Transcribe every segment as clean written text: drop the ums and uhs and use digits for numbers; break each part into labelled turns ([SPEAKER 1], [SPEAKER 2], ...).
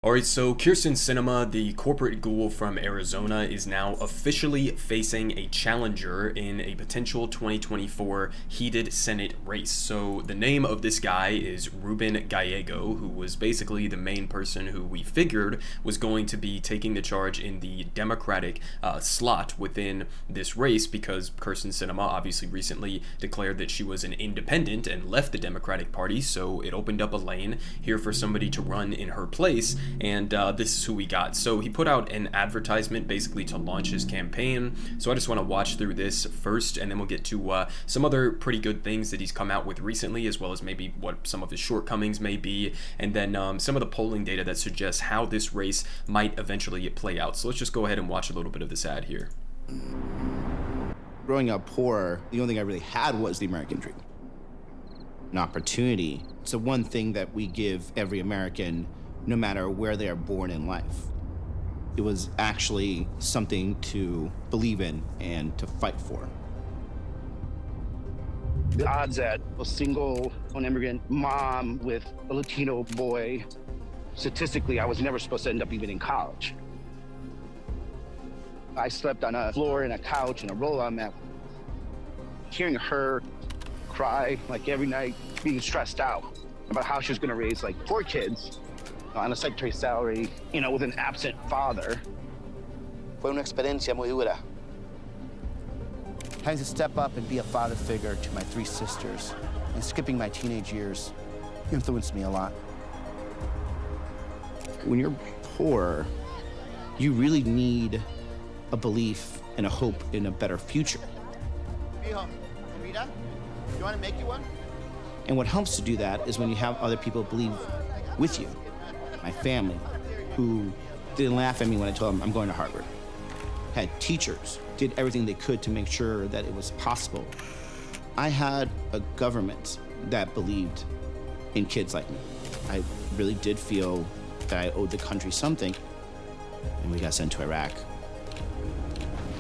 [SPEAKER 1] Alright, so Kyrsten Sinema, the corporate ghoul from Arizona, is now officially facing a challenger in a potential 2024 heated Senate race. So the name of this guy is Ruben Gallego, who was basically the main person who we figured was going to be taking the charge in the Democratic slot within this race, because Kyrsten Sinema obviously recently declared that she was an independent and left the Democratic Party, so it opened up a lane here for somebody to run in her place. And this is who we got. So he put out an advertisement basically to launch his campaign. So I just want to watch through this first, and then we'll get to some other pretty good things that he's come out with recently, as well as maybe what some of his shortcomings may be, and then some of the polling data that suggests how this race might eventually play out. So let's just go ahead and watch a little bit of this ad here.
[SPEAKER 2] Growing up poor, the only thing I really had was the American dream. An opportunity. It's the one thing that we give every American, no matter where they are born in life. It was actually something to believe in and to fight for.
[SPEAKER 3] The odds that a single immigrant mom with a Latino boy, statistically, I was never supposed to end up even in college. I slept on a floor and a couch and a roll-on mat. Hearing her cry like every night, being stressed out about how she was gonna raise like 4 kids on a secretary's salary, with an absent father.
[SPEAKER 4] Fue una experiencia muy dura.
[SPEAKER 5] Having to step up and be a father figure to my 3 sisters and skipping my teenage years influenced me a lot.
[SPEAKER 2] When you're poor, you really need a belief and a hope in a better future.
[SPEAKER 5] Mijo, Rita, you want to make you one?
[SPEAKER 2] And what helps to do that is when you have other people believe with you. My family, who didn't laugh at me when I told them I'm going to Harvard. Had teachers, did everything they could to make sure that it was possible. I had a government that believed in kids like me. I really did feel that I owed the country something, and we got sent to Iraq.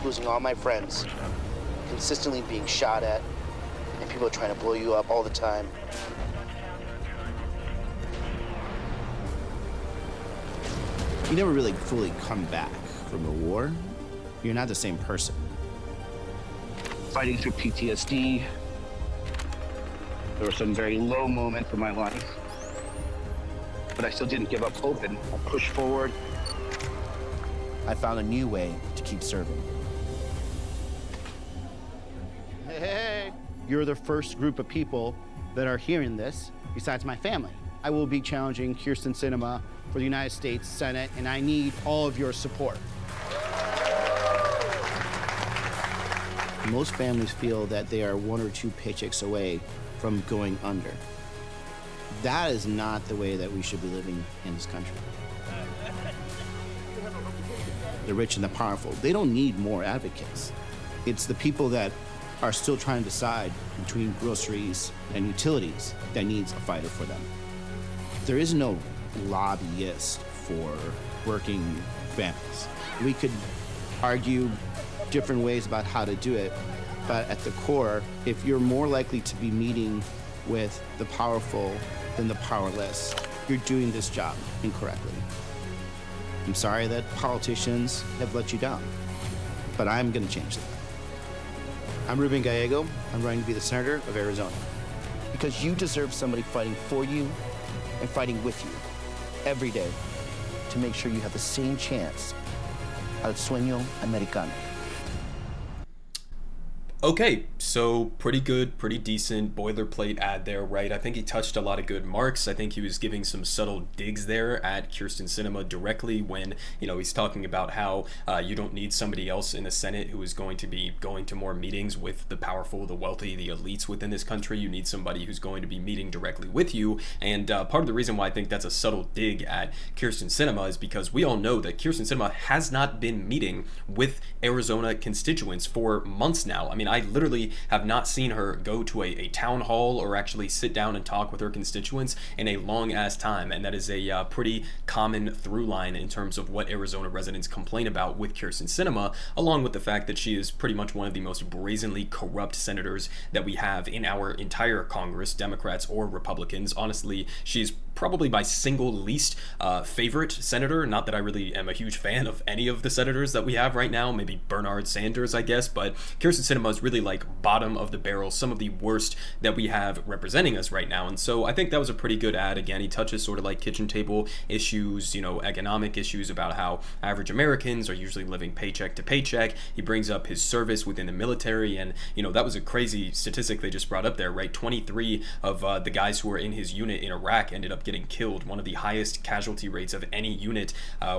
[SPEAKER 4] Losing all my friends, consistently being shot at, and people trying to blow you up all the time.
[SPEAKER 2] You never really fully come back from a war. You're not the same person.
[SPEAKER 3] Fighting through PTSD. There were some very low moments in my life, but I still didn't give up hope and pushed forward.
[SPEAKER 5] I found a new way to keep serving. Hey, you're the first group of people that are hearing this, besides my family. I will be challenging Kyrsten Sinema for the United States Senate, and I need all of your support.
[SPEAKER 2] Most families feel that they are 1 or 2 paychecks away from going under. That is not the way that we should be living in this country. The rich and the powerful, they don't need more advocates. It's the people that are still trying to decide between groceries and utilities that needs a fighter for them. There is no lobbyist for working families. We could argue different ways about how to do it, but at the core, if you're more likely to be meeting with the powerful than the powerless, you're doing this job incorrectly. I'm sorry that politicians have let you down, but I'm gonna change that. I'm Ruben Gallego. I'm running to be the Senator of Arizona.
[SPEAKER 5] Because you deserve somebody fighting for you and fighting with you every day to make sure you have the same chance al sueño americano.
[SPEAKER 1] Okay, so pretty good, pretty decent boilerplate ad there, right? I think he touched a lot of good marks. I think he was giving some subtle digs there at Kyrsten Sinema directly when, he's talking about how you don't need somebody else in the Senate who is going to be going to more meetings with the powerful, the wealthy, the elites within this country. You need somebody who's going to be meeting directly with you. And part of the reason why I think that's a subtle dig at Kyrsten Sinema is because we all know that Kyrsten Sinema has not been meeting with Arizona constituents for months now. I mean, I literally have not seen her go to a town hall or actually sit down and talk with her constituents in a long ass time, and that is a pretty common through line in terms of what Arizona residents complain about with Kyrsten Sinema, along with the fact that she is pretty much one of the most brazenly corrupt senators that we have in our entire Congress, Democrats or Republicans. Honestly, she's probably my single least favorite senator. Not that I really am a huge fan of any of the senators that we have right now, maybe Bernard Sanders, I guess, but Kyrsten Sinema is really like bottom of the barrel, some of the worst that we have representing us right now. And so I think that was a pretty good ad. Again, he touches sort of like kitchen table issues, economic issues about how average Americans are usually living paycheck to paycheck. He brings up his service within the military, and that was a crazy statistic they just brought up there, right? 23 of the guys who were in his unit in Iraq ended up getting killed, one of the highest casualty rates of any unit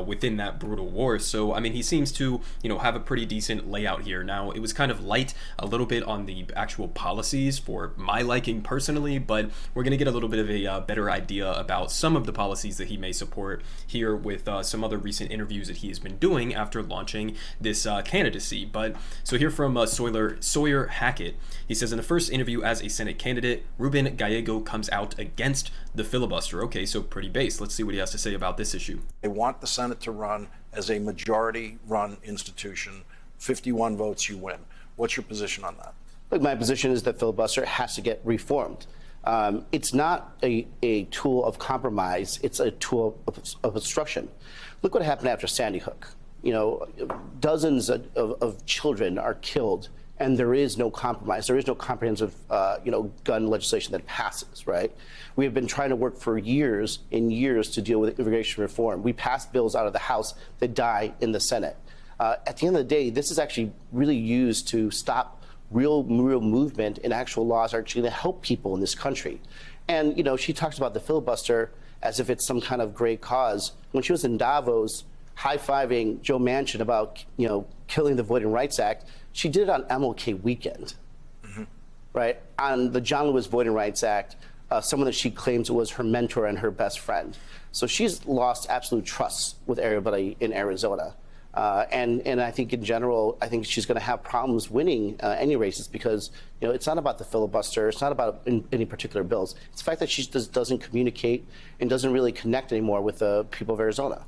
[SPEAKER 1] within that brutal war. So I mean, he seems to have a pretty decent layout here. Now, it was kind of light a little bit on the actual policies for my liking personally, but we're going to get a little bit of a better idea about some of the policies that he may support here with some other recent interviews that he has been doing after launching this candidacy. But so here from Sawyer Hackett, he says, in the first interview as a Senate candidate, Ruben Gallego comes out against the filibuster. Okay, so pretty base. Let's see what he has to say about this issue.
[SPEAKER 6] They want the Senate to run as a majority-run institution. 51 votes, you win. What's your position on that?
[SPEAKER 3] Look, my position is that filibuster has to get reformed. It's not a tool of compromise. It's a tool of obstruction. Look what happened after Sandy Hook. Dozens of children are killed, and there is no compromise. There is no comprehensive, gun legislation that passes, right? We have been trying to work for years and years to deal with immigration reform. We passed bills out of the House that die in the Senate. At the end of the day, this is actually really used to stop real movement, and actual laws are actually going to help people in this country. And, she talks about the filibuster as if it's some kind of great cause. When she was in Davos, high-fiving Joe Manchin about, killing the Voting Rights Act, she did it on MLK weekend, right? On the John Lewis Voting Rights Act, someone that she claims was her mentor and her best friend. So she's lost absolute trust with everybody in Arizona. And I think in general, I think she's going to have problems winning any races because, it's not about the filibuster. It's not about any particular bills. It's the fact that she just doesn't communicate and doesn't really connect anymore with the people of Arizona.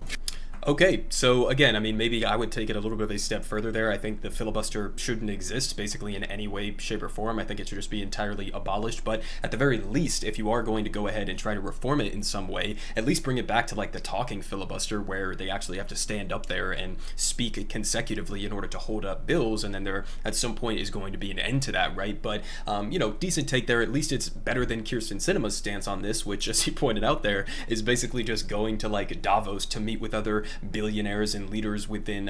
[SPEAKER 1] Okay, so again, I mean, maybe I would take it a little bit of a step further there. I think the filibuster shouldn't exist basically in any way, shape, or form. I think it should just be entirely abolished. But at the very least, if you are going to go ahead and try to reform it in some way, at least bring it back to like the talking filibuster where they actually have to stand up there and speak consecutively in order to hold up bills. And then there at some point is going to be an end to that, right? But, decent take there. At least it's better than Kyrsten Sinema's stance on this, which, as he pointed out there, is basically just going to like Davos to meet with other billionaires and leaders within,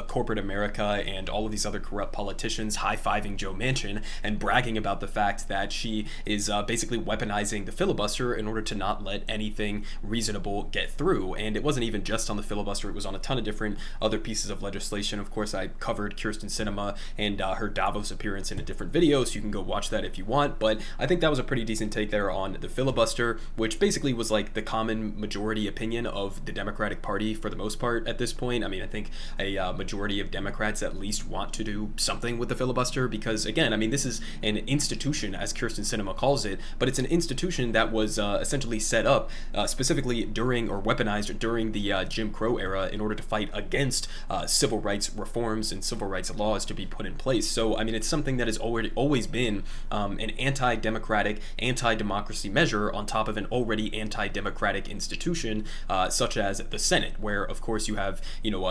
[SPEAKER 1] corporate America and all of these other corrupt politicians, high-fiving Joe Manchin and bragging about the fact that she is basically weaponizing the filibuster in order to not let anything reasonable get through. And it wasn't even just on the filibuster, it was on a ton of different other pieces of legislation. Of course, I covered Kyrsten Sinema and her Davos appearance in a different video, so you can go watch that if you want. But I think that was a pretty decent take there on the filibuster, which basically was like the common majority opinion of the Democratic Party for the most part at this point. I mean, I think a majority of Democrats at least want to do something with the filibuster because, again, I mean, this is an institution, as Kyrsten Sinema calls it, but it's an institution that was essentially set up specifically during or weaponized during the Jim Crow era in order to fight against civil rights reforms and civil rights laws to be put in place. So, I mean, it's something that has always been an anti-democratic, anti-democracy measure on top of an already anti-democratic institution such as the Senate, where, of course, you have,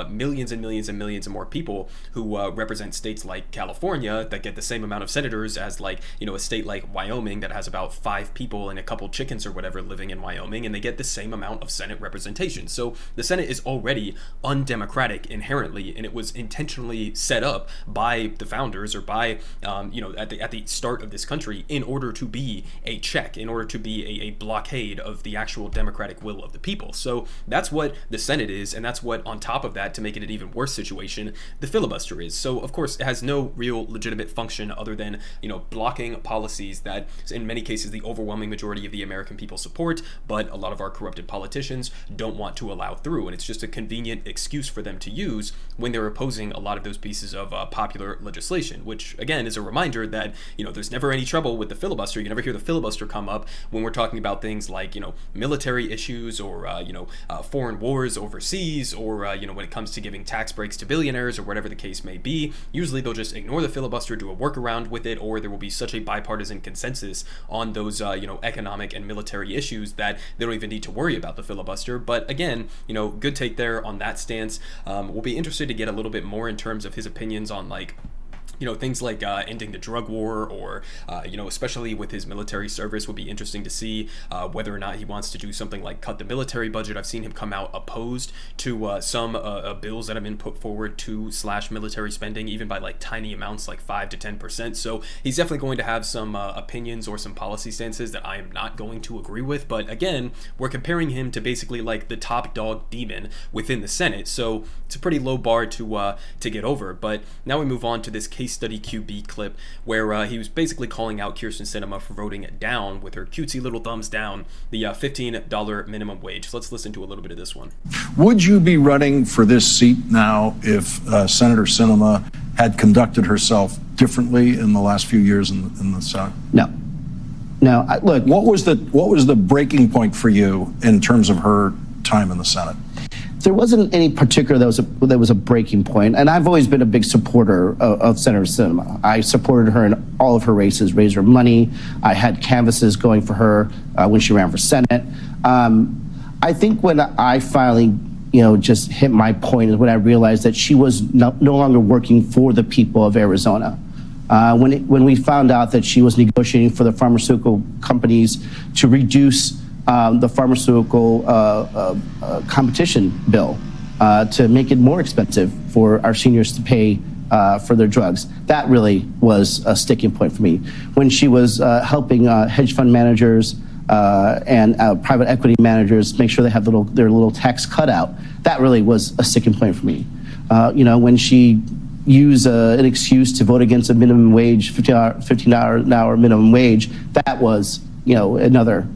[SPEAKER 1] millions and millions and millions of more people who represent states like California that get the same amount of senators as, like, a state like Wyoming that has about 5 people and a couple chickens or whatever living in Wyoming, and they get the same amount of Senate representation. So the Senate is already undemocratic inherently, and it was intentionally set up by the founders or by, at the start of this country in order to be a check, in order to be a blockade of the actual democratic will of the people. So that's what the Senate is, and that's what, on top of that, to make it an even worse situation, the filibuster is. So, of course, it has no real legitimate function other than, blocking policies that, in many cases, the overwhelming majority of the American people support, but a lot of our corrupted politicians don't want to allow through, and it's just a convenient excuse for them to use when they're opposing a lot of those pieces of popular legislation, which, again, is a reminder that, there's never any trouble with the filibuster. You never hear the filibuster come up when we're talking about things like, military issues or, foreign wars wars overseas, or when it comes to giving tax breaks to billionaires or whatever the case may be, usually they'll just ignore the filibuster, do a workaround with it, or there will be such a bipartisan consensus on those economic and military issues that they don't even need to worry about the filibuster. But again, good take there on that stance. We'll be interested to get a little bit more in terms of his opinions on things like ending the drug war, or especially with his military service, would be interesting to see whether or not he wants to do something like cut the military budget. I've seen him come out opposed to some bills that have been put forward to slash military spending, even by like tiny amounts, like 5 to 10%. So he's definitely going to have some opinions or some policy stances that I am not going to agree with. But again, we're comparing him to basically like the top dog demon within the Senate, so it's a pretty low bar to get over. But now we move on to this case study QB clip where he was basically calling out Kyrsten Sinema for voting down, with her cutesy little thumbs down, the $15 minimum wage. So let's listen to a little bit of this one.
[SPEAKER 6] Would you be running for this seat now if Senator Sinema had conducted herself differently in the last few years in the Senate?
[SPEAKER 5] No. Look,
[SPEAKER 6] what was the breaking point for you in terms of her time in the Senate?
[SPEAKER 5] there wasn't any particular that was a breaking point, and I've always been a big supporter of Senator Sinema. I supported her in all of her races, raised her money. I had canvases going for her when she ran for Senate. I think when I finally, just hit my point is when I realized that she was no longer working for the people of Arizona. When we found out that she was negotiating for the pharmaceutical companies to reduce the pharmaceutical competition bill to make it more expensive for our seniors to pay for their drugs, that really was a sticking point for me. When she was helping hedge fund managers and private equity managers make sure they have their little tax cutout, that really was a sticking point for me. When she used an excuse to vote against a minimum wage, $15 an hour minimum wage, that was another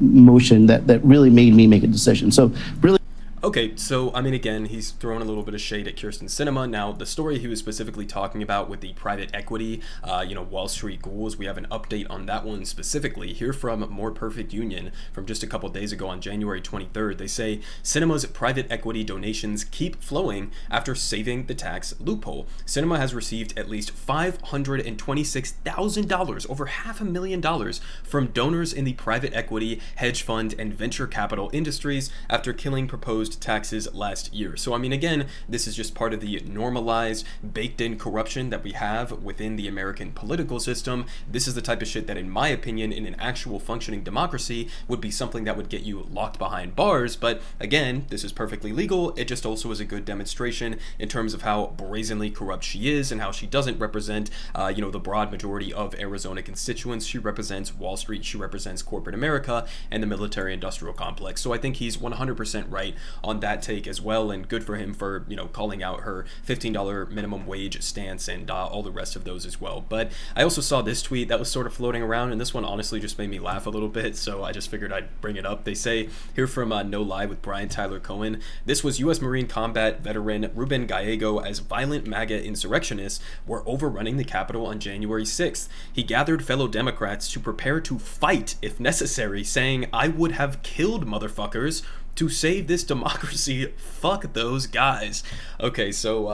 [SPEAKER 5] motion that really made me make a decision. So really.
[SPEAKER 1] Okay, so, again, he's throwing a little bit of shade at Kyrsten Sinema. Now, the story he was specifically talking about with the private equity, Wall Street ghouls, we have an update on that one specifically here from More Perfect Union from just a couple days ago on January 23rd. They say, Sinema's private equity donations keep flowing after saving the tax loophole. Sinema has received at least $526,000, over $500,000, from donors in the private equity, hedge fund, and venture capital industries after killing proposed taxes last year. So again, this is just part of the normalized, baked-in corruption that we have within the American political system. This is the type of shit that, in my opinion, in an actual functioning democracy, would be something that would get you locked behind bars. But again, this is perfectly legal. It just also is a good demonstration in terms of how brazenly corrupt she is and how she doesn't represent, the broad majority of Arizona constituents. She represents Wall Street, she represents corporate America, and the military-industrial complex. So I think he's 100% right on that take as well, and good for him for calling out her $15 minimum wage stance and all the rest of those as well. But I also saw this tweet that was sort of floating around, and this one honestly just made me laugh a little bit, so I just figured I'd bring it up. They say here from No Lie with Brian Tyler Cohen, this was U.S. Marine combat veteran Ruben Gallego as violent MAGA insurrectionists were overrunning the Capitol on January 6th. He gathered fellow Democrats to prepare to fight if necessary, saying, "I would have killed motherfuckers to save this democracy. Fuck those guys." Okay, so,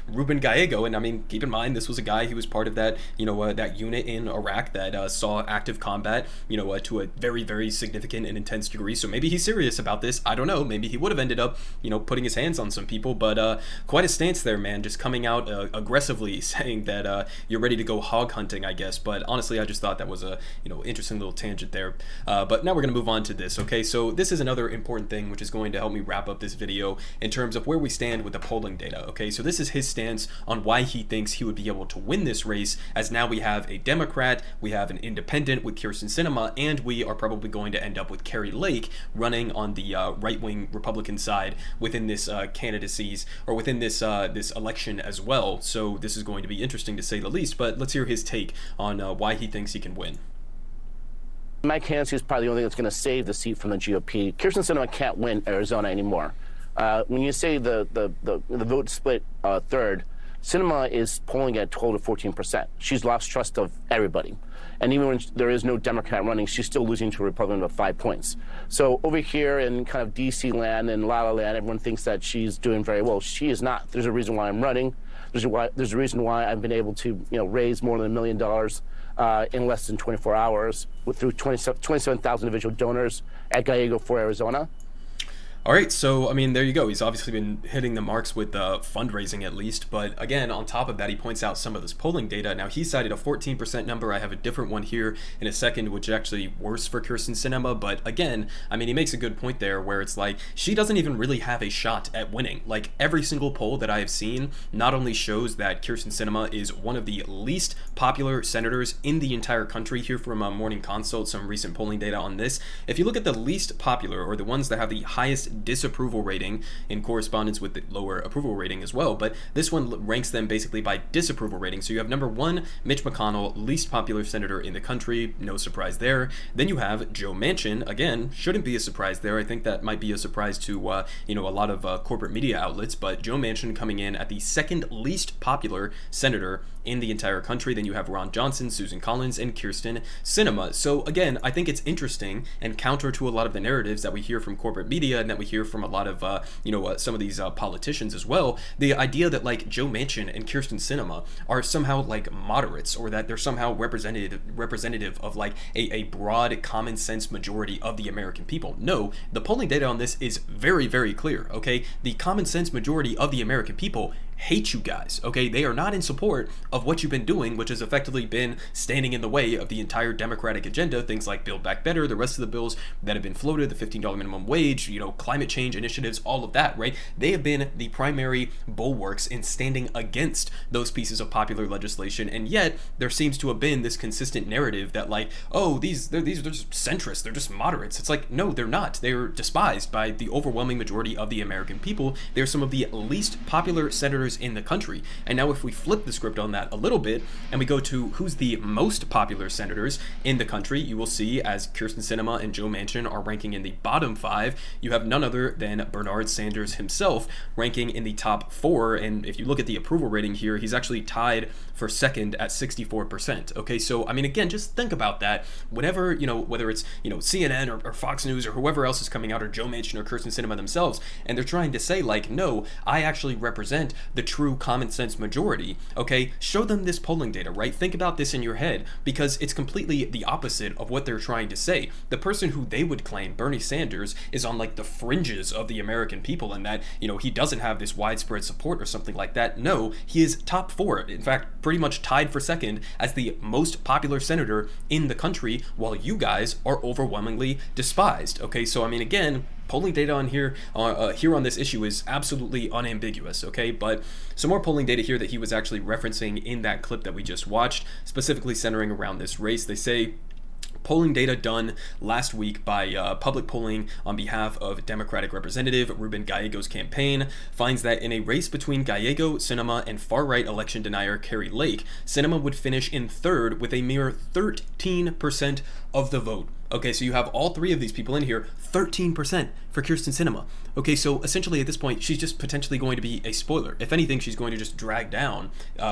[SPEAKER 1] Ruben Gallego, and keep in mind, this was a guy who was part of that, that unit in Iraq that saw active combat, to a very, very significant and intense degree. So maybe he's serious about this. I don't know. Maybe he would have ended up, putting his hands on some people, but quite a stance there, man, just coming out aggressively saying that you're ready to go hog hunting, I guess. But honestly, I just thought that was a, interesting little tangent there. But now we're going to move on to this, okay? So this is another important thing which is going to help me wrap up this video in terms of where we stand with the polling data. Okay, so this is his stance on why he thinks he would be able to win this race, as now we have a Democrat, we have an independent with Kyrsten Sinema, and we are probably going to end up with Kari Lake running on the right-wing Republican side within this candidacies, or within this this election as well. So this is going to be interesting to say the least, but let's hear his take on why he thinks he can win.
[SPEAKER 3] My candidacy is probably the only thing that's going to save the seat from the GOP. Kyrsten Sinema can't win Arizona anymore. When you say the vote split third,
[SPEAKER 4] Sinema is polling at 12 to 14%. She's lost trust of everybody. And even when there is no Democrat running, she's still losing to a Republican by 5 points. So over here in kind of DC land and La La Land, everyone thinks that she's doing very well. She is not. There's a reason why I'm running. There's a reason why I've been able to, raise more than $1 million in less than 24 hours through 27,000 individual donors at Gallego for Arizona.
[SPEAKER 1] All right, so, I mean, there you go. He's obviously been hitting the marks with fundraising at least, but again, on top of that, he points out some of this polling data. Now, he cited a 14% number. I have a different one here in a second, which is actually worse for Kyrsten Sinema, but again, I mean, he makes a good point there where it's like, she doesn't even really have a shot at winning. Like, every single poll that I have seen not only shows that Kyrsten Sinema is one of the least popular senators in the entire country. Here from Morning Consult, some recent polling data on this. If you look at the least popular, or the ones that have the highest disapproval rating in correspondence with the lower approval rating as well, but this one ranks them basically by disapproval rating. So you have number 1, Mitch McConnell, least popular senator in the country, no surprise there. Then you have Joe Manchin, again, shouldn't be a surprise there. I think that might be a surprise to a lot of corporate media outlets, but Joe Manchin coming in at the second least popular senator in the entire country. Then you have Ron Johnson, Susan Collins, and Kyrsten Sinema. So again, I think it's interesting and counter to a lot of the narratives that we hear from corporate media and that we hear from a lot of some of these politicians as well. The idea that like Joe Manchin and Kyrsten Sinema are somehow like moderates, or that they're somehow representative of like a broad common sense majority of the American people. No, the polling data on this is very, very clear. Okay, the common sense majority of the American people hate you guys. Okay, they are not in support of what you've been doing, which has effectively been standing in the way of the entire Democratic agenda. Things like Build Back Better, the rest of the bills that have been floated, the $15 minimum wage, climate change initiatives, all of that, right? They have been the primary bulwarks in standing against those pieces of popular legislation, and yet there seems to have been this consistent narrative that like, oh, these are just centrists, they're just moderates. It's like, no, they're not. They're despised by the overwhelming majority of the American people. They're some of the least popular senators in the country. And now if we flip the script on that a little bit and we go to who's the most popular senators in the country, you will see as Kyrsten Sinema and Joe Manchin are ranking in the bottom 5, you have none other than Bernard Sanders himself ranking in the top 4. And if you look at the approval rating here, he's actually tied for second at 64%. Okay, so I mean, again, just think about that. Whenever, whether it's, CNN or Fox News or whoever else is coming out, or Joe Manchin or Kyrsten Sinema themselves, and they're trying to say like, no, I actually represent the true common sense majority. Okay, show them this polling data, right? Think about this in your head, because it's completely the opposite of what they're trying to say. The person who they would claim, Bernie Sanders, is on like the fringes of the American people, and that, he doesn't have this widespread support or something like that. No, he is top 4. In fact, pretty much tied for second as the most popular senator in the country, while you guys are overwhelmingly despised. Okay, so I mean, again, polling data on here on this issue is absolutely unambiguous, okay? But some more polling data here that he was actually referencing in that clip that we just watched, specifically centering around this race. They say polling data done last week by public polling on behalf of Democratic Representative Ruben Gallego's campaign finds that in a race between Gallego, Sinema, and far-right election denier Kari Lake, Sinema would finish in third with a mere 13% of the vote. Okay, so you have all 3 of these people in here, 13% for Kyrsten Sinema. Okay, so essentially at this point, she's just potentially going to be a spoiler. If anything, she's going to just drag down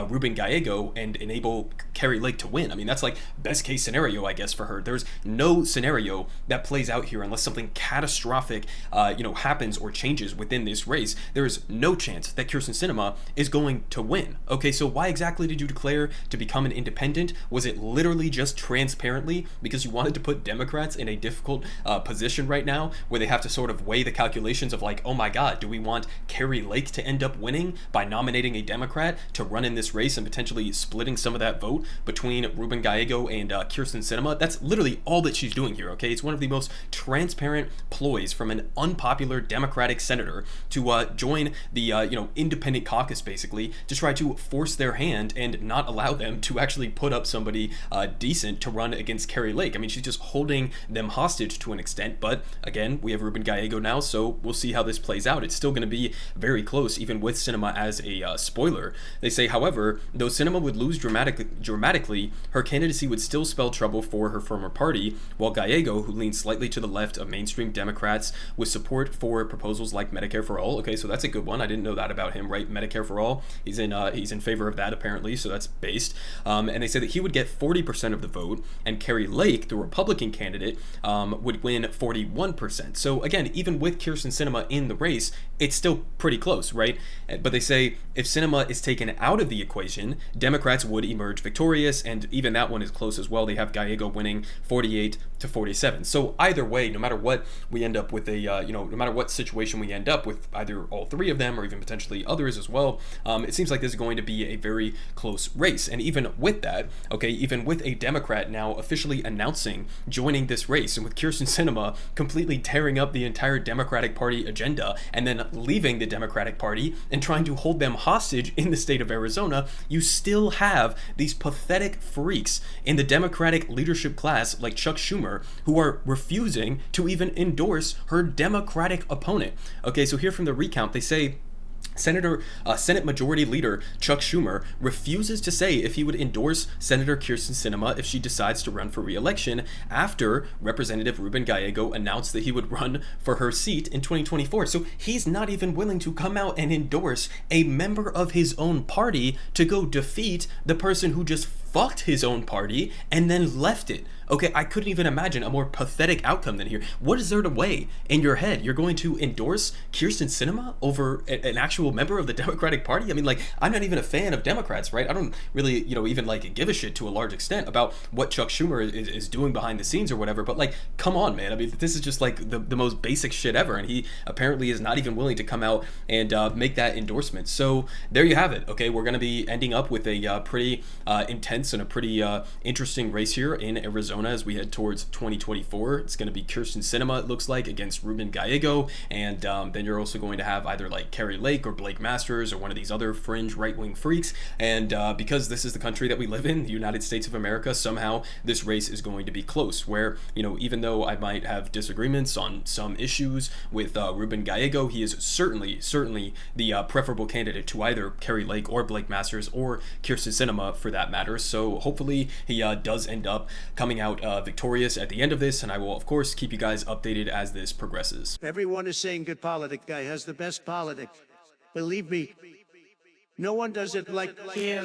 [SPEAKER 1] Ruben Gallego and enable Kari Lake to win. I mean, that's like best case scenario, I guess, for her. There's no scenario that plays out here unless something catastrophic, happens or changes within this race. There is no chance that Kyrsten Sinema is going to win. Okay, so why exactly did you declare to become an independent? Was it literally just transparently because you wanted to put Democrats in a difficult position right now, where they have to sort of weigh the calculations of like, oh my God, do we want Kari Lake to end up winning by nominating a Democrat to run in this race and potentially splitting some of that vote between Ruben Gallego and Kyrsten Sinema? That's literally all that she's doing here, okay? It's one of the most transparent ploys from an unpopular Democratic senator to join the, independent caucus, basically, to try to force their hand and not allow them to actually put up somebody decent to run against Kari Lake. I mean, she's just holding them hostage to an extent, but again, we have Ruben Gallego Gallego now, so we'll see how this plays out. It's still going to be very close, even with Sinema as a spoiler. They say, however, though Sinema would lose dramatically, her candidacy would still spell trouble for her former party, while Gallego, who leans slightly to the left of mainstream Democrats with support for proposals like Medicare for All. Okay, so that's a good one. I didn't know that about him, right? Medicare for All. He's in favor of that apparently, so that's based. And they say that he would get 40% of the vote, and Carrie Lake, the Republican candidate, would win 41%. So again, even with Kyrsten Sinema in the race, it's still pretty close, right? But they say if Sinema is taken out of the equation, Democrats would emerge victorious, and even that one is close as well. They have Gallego winning 48 to 47. So either way, no matter what we end up with no matter what situation we end up with, either all three of them or even potentially others as well, it seems like this is going to be a very close race. And even with that, okay, even with a Democrat now officially announcing joining this race, and with Kyrsten Sinema completely tearing up the entire Democratic Party agenda and then leaving the Democratic Party and trying to hold them hostage in the state of Arizona, you still have these pathetic freaks in the Democratic leadership class like Chuck Schumer who are refusing to even endorse her Democratic opponent. Okay, so here from the recount, they say Senate Majority Leader Chuck Schumer refuses to say if he would endorse Senator Kyrsten Sinema if she decides to run for re-election after Representative Ruben Gallego announced that he would run for her seat in 2024. So he's not even willing to come out and endorse a member of his own party to go defeat the person who just fucked his own party and then left it. Okay, I couldn't even imagine a more pathetic outcome than here. What is there to weigh in your head? You're going to endorse Kyrsten Sinema over an actual member of the Democratic Party? I mean, like, I'm not even a fan of Democrats, right? I don't really, even like give a shit to a large extent about what Chuck Schumer is doing behind the scenes or whatever, but like, come on, man. I mean, this is just like the most basic shit ever, and he apparently is not even willing to come out and make that endorsement. So there you have it, okay? We're going to be ending up with a pretty intense and a pretty interesting race here in Arizona as we head towards 2024. It's going to be Kyrsten Sinema, it looks like, against Ruben Gallego, and then you're also going to have either like Carrie Lake or Blake Masters or one of these other fringe right-wing freaks, and because this is the country that we live in, the United States of America, somehow this race is going to be close, where, even though I might have disagreements on some issues with Ruben Gallego, he is certainly the preferable candidate to either Carrie Lake or Blake Masters or Kyrsten Sinema for that matter. So hopefully he does end up coming out victorious at the end of this, and I will of course keep you guys updated as this progresses.
[SPEAKER 7] Everyone is saying good Politic guy has the best Politic. Believe me, no one does it like him.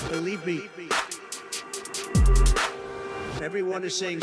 [SPEAKER 7] Believe me, everyone is saying